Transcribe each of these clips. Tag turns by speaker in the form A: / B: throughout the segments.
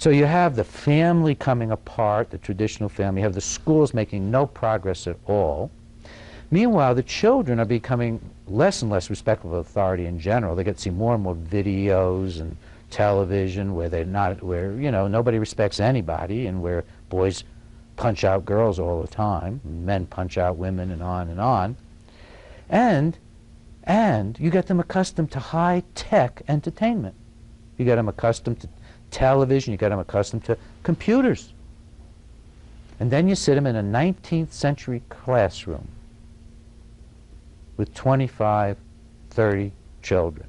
A: So you have the family coming apart, the traditional family. You have the schools making no progress at all. Meanwhile, the children are becoming less and less respectful of authority in general. They get to see more and more videos and television where you know, nobody respects anybody, and where boys punch out girls all the time, men punch out women, and on and on. And you get them accustomed to high-tech entertainment. You get them accustomed to television, you get them accustomed to computers. And then you sit them in a 19th century classroom with 25, 30 children.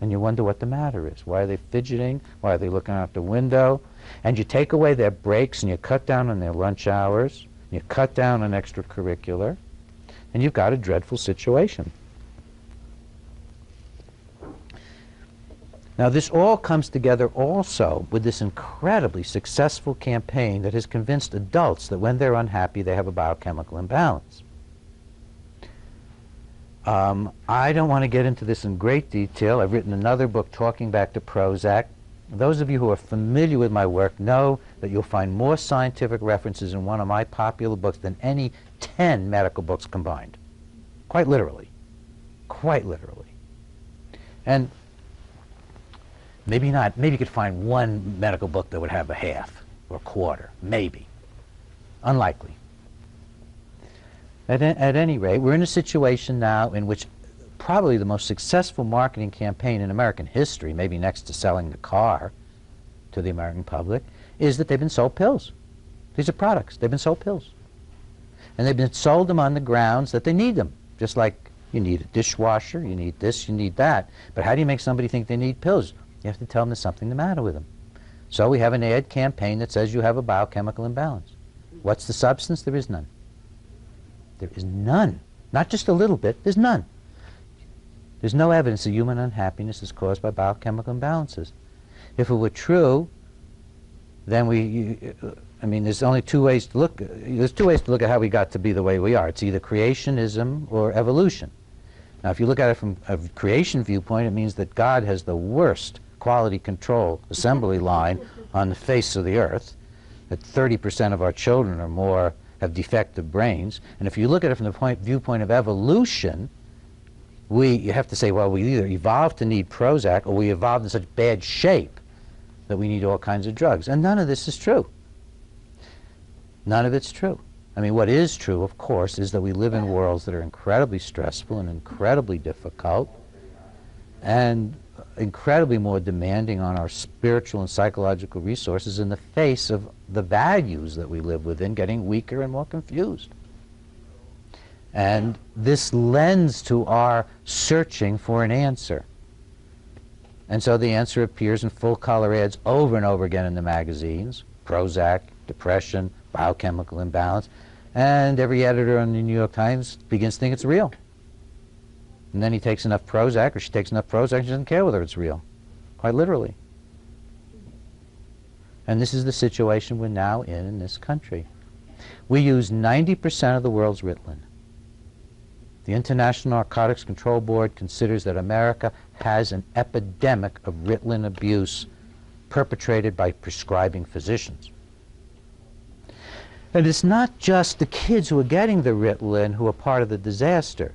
A: And you wonder what the matter is. Why are they fidgeting? Why are they looking out the window? And you take away their breaks, and you cut down on their lunch hours, and you cut down on extracurricular, and you've got a dreadful situation. Now, this all comes together also with this incredibly successful campaign that has convinced adults that when they're unhappy, they have a biochemical imbalance. I don't want to get into this in great detail. I've written another book talking back to Prozac. Those of you who are familiar with my work know that you'll find more scientific references in one of my popular books than any 10 medical books combined. Quite literally. Quite literally. And maybe not. Maybe you could find one medical book that would have a half or a quarter. Maybe. Unlikely. At any rate, we're in a situation now in which probably the most successful marketing campaign in American history, maybe next to selling the car to the American public, is that they've been sold pills. These are products. They've been sold pills. And they've been sold them on the grounds that they need them. Just like you need a dishwasher, you need this, you need that. But how do you make somebody think they need pills? You have to tell them there's something the matter with them. So we have an ad campaign that says you have a biochemical imbalance. What's the substance? There is none. There is none. Not just a little bit, there's none. There's no evidence that human unhappiness is caused by biochemical imbalances. If it were true, then I mean, there's only two ways to look. There's two ways to look at how we got to be the way we are. It's either creationism or evolution. Now, if you look at it from a creation viewpoint, it means that God has the worst quality control assembly line on the face of the earth, that 30% of our children or more have defective brains. And if you look at it from the viewpoint of evolution, you have to say, well, we either evolved to need Prozac, or we evolved in such bad shape that we need all kinds of drugs. And none of this is true. None of it's true. I mean, what is true, of course, is that we live in worlds that are incredibly stressful and incredibly difficult and incredibly more demanding on our spiritual and psychological resources in the face of the values that we live within getting weaker and more confused. And this lends to our searching for an answer. And so the answer appears in full-color ads over and over again in the magazines: Prozac, depression, biochemical imbalance. And every editor in the New York Times begins to think it's real. And then he takes enough Prozac, or she takes enough Prozac, she doesn't care whether it's real. Quite literally. And this is the situation we're now in this country. We use 90% of the world's Ritalin. The International Narcotics Control Board considers that America has an epidemic of Ritalin abuse perpetrated by prescribing physicians. And it's not just the kids who are getting the Ritalin who are part of the disaster.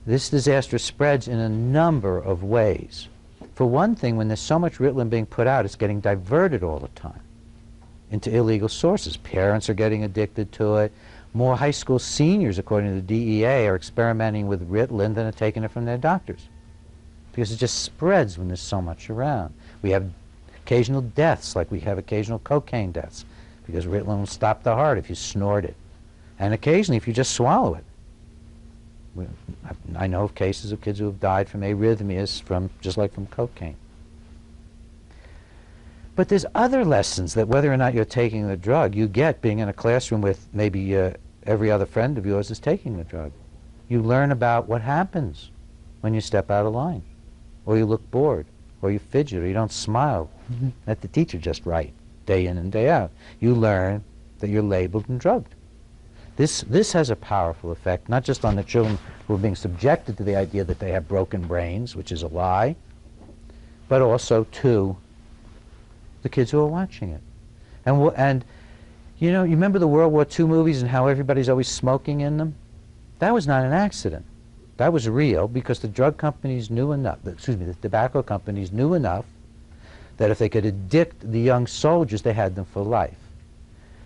A: This disaster spreads in a number of ways. For one thing, when there's so much Ritalin being put out, it's getting diverted all the time into illegal sources. Parents are getting addicted to it. More high school seniors, according to the DEA, are experimenting with Ritalin than are taking it from their doctors, because it just spreads when there's so much around. We have occasional deaths, like we have occasional cocaine deaths, because Ritalin will stop the heart if you snort it, and occasionally if you just swallow it. I know of cases of kids who have died from arrhythmias just like from cocaine. But there's other lessons that whether or not you're taking the drug, you get being in a classroom with maybe every other friend of yours is taking the drug. You learn about what happens when you step out of line, or you look bored, or you fidget, or you don't smile at the teacher just right, day in and day out. You learn that you're labeled and drugged. This has a powerful effect, not just on the children who are being subjected to the idea that they have broken brains, which is a lie, but also to the kids who are watching it. And you know, you remember the World War II movies and how everybody's always smoking in them? That was not an accident. That was real because the drug companies knew enough, the tobacco companies knew enough that if they could addict the young soldiers, they had them for life.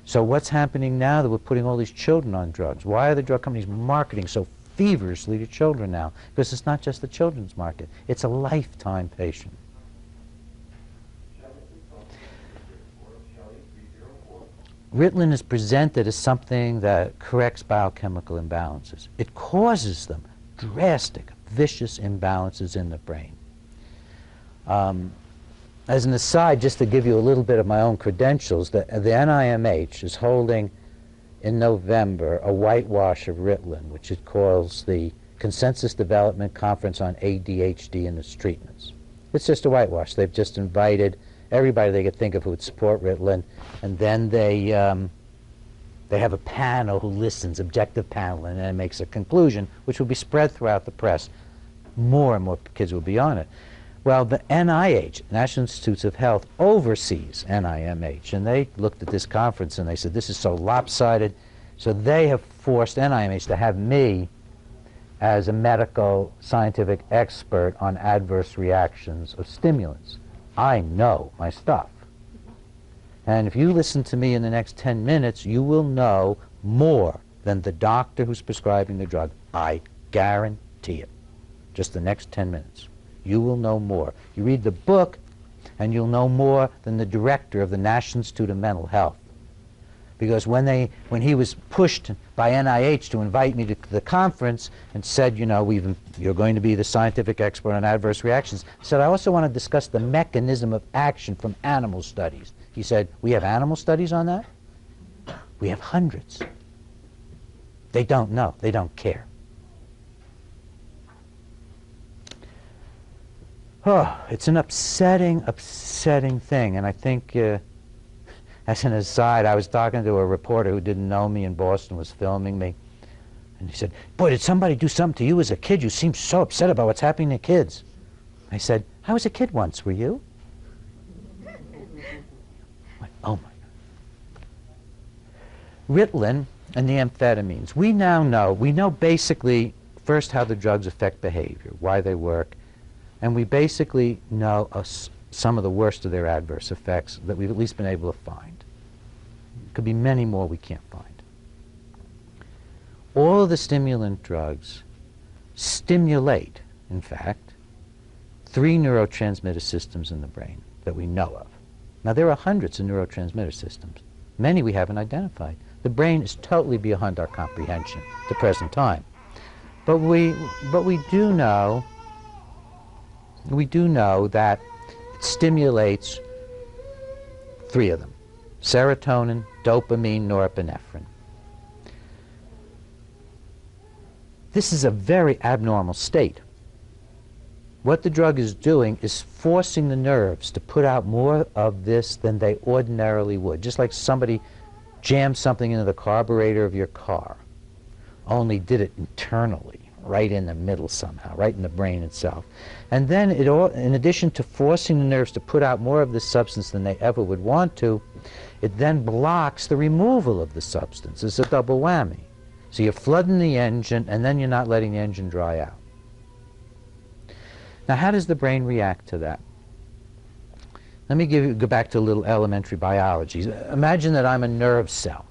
A: So what's happening now that we're putting all these children on drugs? Why are the drug companies marketing so feverishly to children now? Because it's not just the children's market, it's a lifetime patient. Ritalin is presented as something that corrects biochemical imbalances. It causes them, drastic, vicious imbalances in the brain. As an aside, just to give you a little bit of my own credentials, the NIMH is holding in November a whitewash of Ritalin, which it calls the Consensus Development Conference on ADHD and its Treatments. It's just a whitewash. They've just invited everybody they could think of who would support Ritalin, and then they have a panel who listens, objective panel, and then makes a conclusion, which will be spread throughout the press. More and more kids will be on it. Well, the NIH, National Institutes of Health, oversees NIMH, and they looked at this conference and they said, this is so lopsided, so they have forced NIMH to have me as a medical scientific expert on adverse reactions of stimulants. I know my stuff. And if you listen to me in the next 10 minutes, you will know more than the doctor who's prescribing the drug. I guarantee it. Just the next 10 minutes. You will know more. You read the book, and you'll know more than the director of the National Institute of Mental Health. Because when he was pushed by NIH to invite me to the conference and said, you know, you're going to be the scientific expert on adverse reactions, I said, I also want to discuss the mechanism of action from animal studies. He said, we have animal studies on that? We have hundreds. They don't know. They don't care. Oh, it's an upsetting thing. And I think, as an aside, I was talking to a reporter who didn't know me in Boston, was filming me. And he said, boy, did somebody do something to you as a kid? You seem so upset about what's happening to kids. I said, I was a kid once, were you? Went, oh my God. Ritalin and the amphetamines. We know basically first how the drugs affect behavior, why they work, and we basically know some of the worst of their adverse effects that we've at least been able to find. Could be many more we can't find. All of the stimulant drugs stimulate, in fact, 3 neurotransmitter systems in the brain that we know of. Now, there are hundreds of neurotransmitter systems. Many we haven't identified. The brain is totally beyond our comprehension at the present time. But we do know that it stimulates 3 of them: serotonin, dopamine, norepinephrine. This is a very abnormal state. What the drug is doing is forcing the nerves to put out more of this than they ordinarily would, just like somebody jammed something into the carburetor of your car, only did it internally, right in the middle somehow, right in the brain itself. And then in addition to forcing the nerves to put out more of this substance than they ever would want to, it then blocks the removal of the substance. It's a double whammy. So you're flooding the engine, and then you're not letting the engine dry out. Now, how does the brain react to that? Let me go back to a little elementary biology. Imagine that I'm a nerve cell,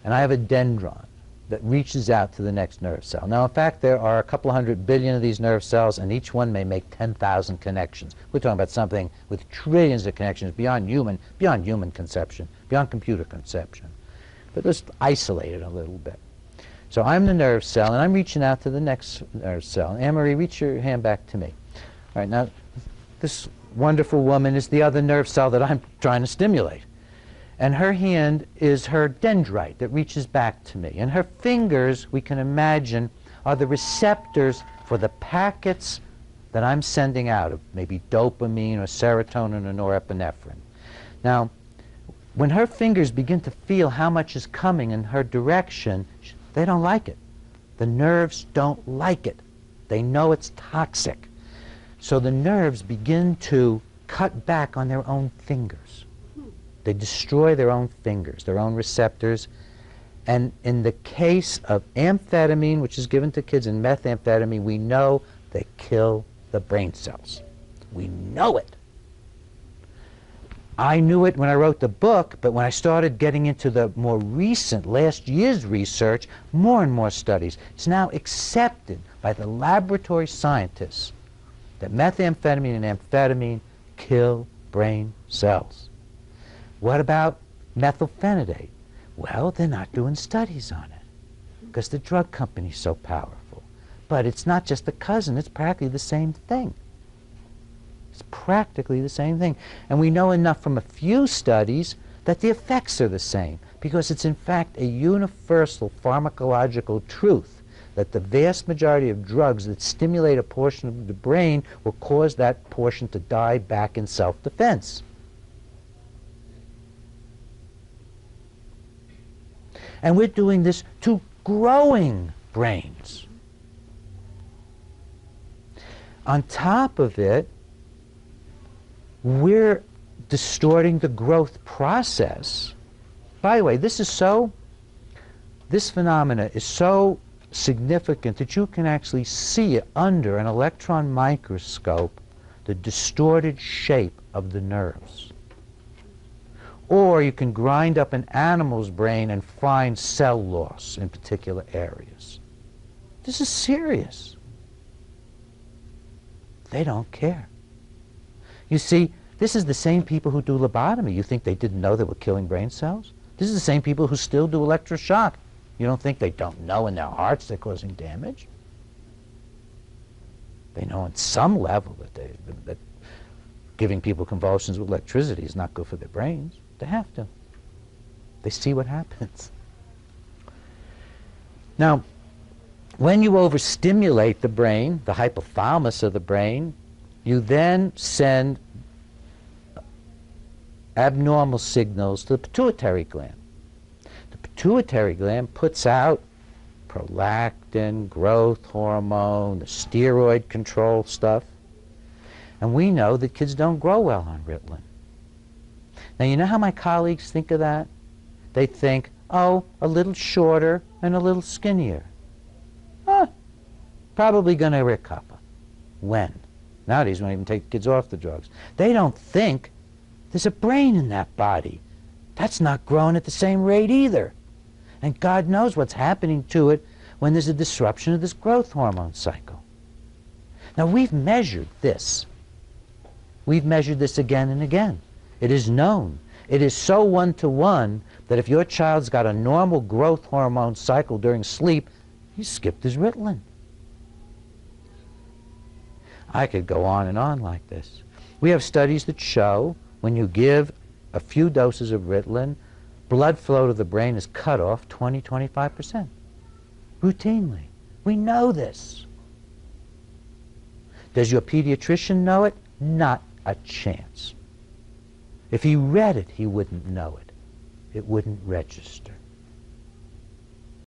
A: and I have a dendron that reaches out to the next nerve cell. Now, in fact, there are a couple 100 billion of these nerve cells, and each one may make 10,000 connections. We're talking about something with trillions of connections beyond human conception, beyond computer conception. But let's isolate it a little bit. So I'm the nerve cell, and I'm reaching out to the next nerve cell. Anne-Marie, reach your hand back to me. All right, now, this wonderful woman is the other nerve cell that I'm trying to stimulate. And her hand is her dendrite that reaches back to me. And her fingers, we can imagine, are the receptors for the packets that I'm sending out of maybe dopamine or serotonin or norepinephrine. Now, when her fingers begin to feel how much is coming in her direction, they don't like it. The nerves don't like it. They know it's toxic. So the nerves begin to cut back on their own fingers. They destroy their own fingers, their own receptors. And in the case of amphetamine, which is given to kids, and methamphetamine, we know they kill the brain cells. We know it. I knew it when I wrote the book, but when I started getting into the more recent, last year's research, more and more studies, it's now accepted by the laboratory scientists that methamphetamine and amphetamine kill brain cells. What about methylphenidate? Well, they're not doing studies on it because the drug company's so powerful. But it's not just a cousin, it's practically the same thing. It's practically the same thing. And we know enough from a few studies that the effects are the same, because it's in fact a universal pharmacological truth that the vast majority of drugs that stimulate a portion of the brain will cause that portion to die back in self-defense. And we're doing this to growing brains. On top of it, we're distorting the growth process. By the way, this phenomena is so significant that you can actually see it under an electron microscope, the distorted shape of the nerves. Or you can grind up an animal's brain and find cell loss in particular areas. This is serious. They don't care. You see, this is the same people who do lobotomy. You think they didn't know they were killing brain cells? This is the same people who still do electroshock. You don't think they don't know in their hearts they're causing damage? They know on some level that giving people convulsions with electricity is not good for their brains. They have to. They see what happens. Now, when you overstimulate the brain, the hypothalamus of the brain, you then send abnormal signals to the pituitary gland. The pituitary gland puts out prolactin, growth hormone, the steroid control stuff. And we know that kids don't grow well on Ritalin. Now, you know how my colleagues think of that? They think, oh, a little shorter and a little skinnier. Probably going to recover. When? Nowadays, we don't even take kids off the drugs. They don't think there's a brain in that body. That's not growing at the same rate either. And God knows what's happening to it when there's a disruption of this growth hormone cycle. Now, we've measured this. We've measured this again and again. It is known. It is so one-to-one that if your child's got a normal growth hormone cycle during sleep, he skipped his Ritalin. I could go on and on like this. We have studies that show when you give a few doses of Ritalin, blood flow to the brain is cut off 20–25%. Routinely. We know this. Does your pediatrician know it? Not a chance. If he read it, he wouldn't know it. It wouldn't register.